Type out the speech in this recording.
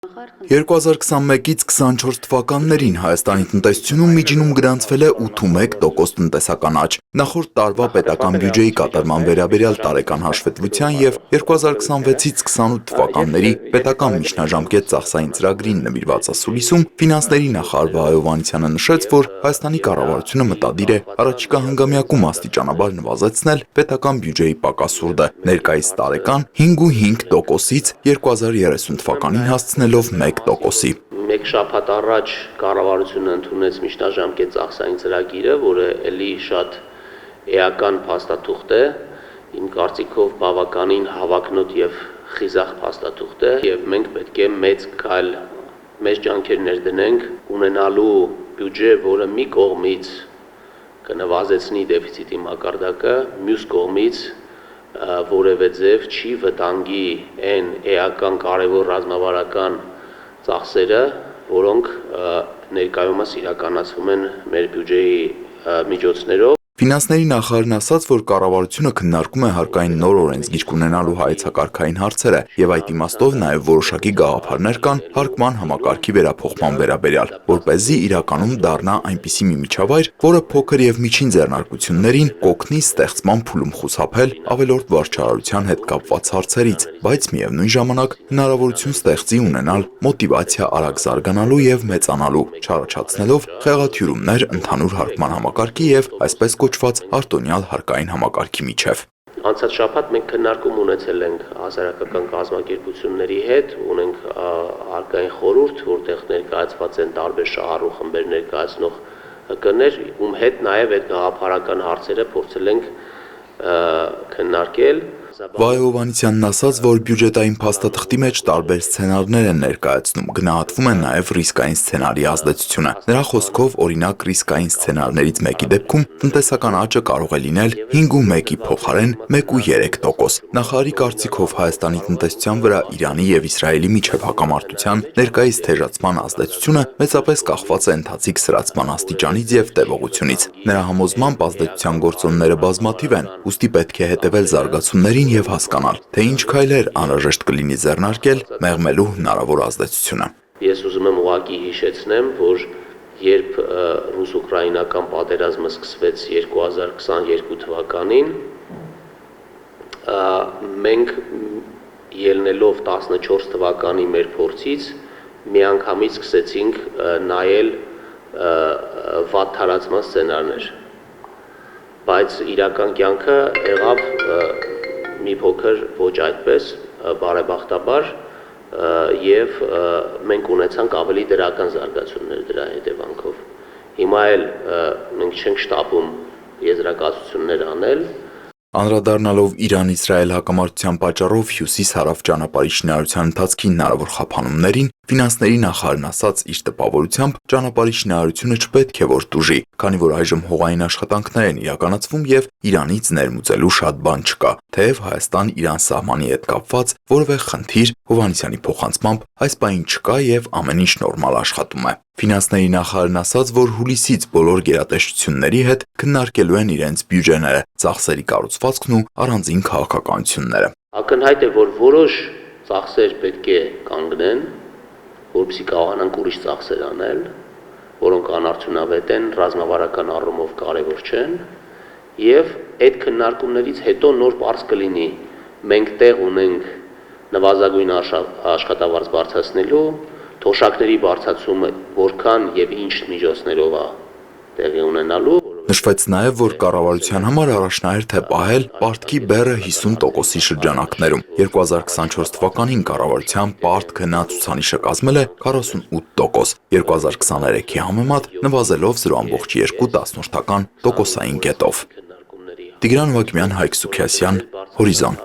2021-ից 24 թվականներին Հայաստանի տնտեսությունում միջինում գրանցվել է 8.1% տնտեսական աճ։ Նախորդ տարվա պետական բյուջեի կատարման վերաբերյալ տարեկան հաշվետվության և 2026-ից 28 թվականների պետական միջնաժամկետ ծախսային ծրագրին նվիրված ասուլիսում ֆինանսների նախարար Վահե Հովհաննիսյանը նշեց, որ Հայաստանի կառավարությունը մտադիր է առաջիկա հնգամյակում աստիճանաբար նվազեցնել պետական բյուջեի պակասուրդը, ներկայիս տարեկան 5.5%-ից 2030 թվականին հասցնելով 1%-ի։ Մեկ շաբաթ առաջ կառավարությունը ընդունեց միջնաժամկետ ծախսային ծրագիրը, որը էլի շատ էական փաստաթուղթ է, իմ կարծիքով բավականին հավակնոտ եւ խիզախ փաստաթուղթ է, եւ մենք պետք է մեծ ջանքեր ներդնենք ունենալու բյուջե, որը մի կողմից կնվազեցնի դեֆիցիտի մակարդակը, մյուս կողմից որևէ ձև չի վտանգի այն էական կարևոր ռազմավարական ծախսերը, որոնք ներկայումս իրականացվում են մեր բյուջեի միջոցներով։ Ֆինանսների նախարարն ասաց, որ կառավարությունը քննարկում է հարկային նոր օրենսգիրք ունենալու հայեցակարգային հարցերը եւ այդ իմաստով նաեւ որոշակի գաղափարներ կան հարկման համակարգի վերափոխման վերաբերյալ, որպեսզի իրականում դառնա այնպիսի մի միջավայր, որը փոքր եւ միջին ձեռնարկություններին կօգնի ստեղծման փուլում խուսափել ավելորդ վարչարարության հետ կապված հարցերից, բայց միևնույն ժամանակ հնարավորություն ստեղծի ունենալ մոտիվացիա արագ զարգանալու եւ մեծանալու, չառաջացնելով խեղաթյուրումներ ընդհանուր հարկման համակարգի եւ այսպես կոչված արտոնյալ հարկային համակարգի միջև։ Անցած շաբաթ մենք քննարկում ունեցել ենք հասարակական կազմակերպությունների հետ, ունենք հարկային խորհուրդ, որտեղ ներկայացված են տարբեր շահառու խմբեր ներկայացնող ՀԿ-ներ, ում հետ նաև այդ գաղափարական հարցերը փորձել ենք քննարկել։ Վահե Հովհաննիսյանն ասաց, որ բյուջետային փաստաթղթի մեջ տարբեր սցենարներ են ներկայացնում, գնահատվում է նաև ռիսկային սցենարի ազդեցությունը։ Նրա խոսքով, օրինակ, ռիսկային սցենարներից մեկի դեպքում տնտեսական աճը կարող է լինել 5.1-ի փոխարեն 1.3%։ Նախարարի կարծիքով Հայաստանի տնտեսության վրա Իրանի եւ Իսրայելի միջև հակամարտության ներկայիս թեժացման ազդեցությունը մեծապես կախված է ընթացիկ սրացման աստիճանից եւ տևողությունից։ Նրա համոզմամբ ազդեցության գործոնները բազմաթիվ են, ուստի պետք է հետևել զարգացումներին եւ հասկանալ, թե ինչ քայլեր անհրաժեշտ կլինի ձեռնարկել մեղմելու հնարավոր ազդեցությունը։ Ես ուզում եմ ուղղակի հիշեցնեմ, որ երբ ռուս-ուկրաինական պատերազմը սկսվեց 2022 թվականին, մենք ելնելով 14 թվականի մեր փորձից միանգամից սկսեցինք նայել վատ թարացման սցենարներ, բայց իրական կյանքը եղավ մի փոքր ոչ այդպես բարեբախտաբար եւ մենք ունեցանք ավելի դրական զարգացումներ դրա հետևանքով։ Հիմա էլ մենք չենք շտապում եզրակացություններ անել։ Անդրադառնալով Իրան-Իսրայել հակամարտության պատճառով հյուսիս-հարավ ճանապարհի շինարարության ընթացքի հնարավոր խափանումներին, ֆինանսների նախարարն ասաց իր տպավորությամբ, ճանապարհի շինարարությունը չպետք է որ տուժի, քանի որ այժմ հողային աշխատանքներ են իրականացվում եւ Իրանից ներմուծելու շատ բան չկա, թեև Հայաստան-Իրան սահմանի հետ կապված որևէ խնդիր Հովհաննիսյանի փոխանցմամբ այս պահին չկա եւ ամեն ինչ նորմալ աշխատում է։ Ֆինանսների նախարարն ասաց, որ հուլիսից բոլոր գերատեսչությունների հետ քննարկելու են իրենց բյուջեները, ծախսերի կառուցվածքն ու առանձին քաղաքականությունները։ Ակնհայտ է, որ որոշ ծախսեր պետք է կանգնեն, որպեսզի կարողանանք ուրիշ ծախսեր անել, որոնք անարդյունավետ են, ռազմավարական առումով կարևոր չեն, եւ այդ քննարկումներից հետո նոր բարձ կլինի մենք տեղ ունենք նվազագույն աշխատավարձ բարձրացնելու, թոշակների բարձրացումը որքան եւ ինչ միջոցներով է տեղի ունենալու։ Նշվեց նաև, որ կառավարության համար առաջնահերթ է պահել պարտքի բեռը 50%-ի շրջանակներում։ 2024 թվականին կառավարության պարտք գնացուցանիշը կազմել է 48%, 2023-ի համեմատ նվազելով 0.2%-ային կետով։ Տիգրան Վակմյան, Հայկ Սուքիասյան, Հորիզոն։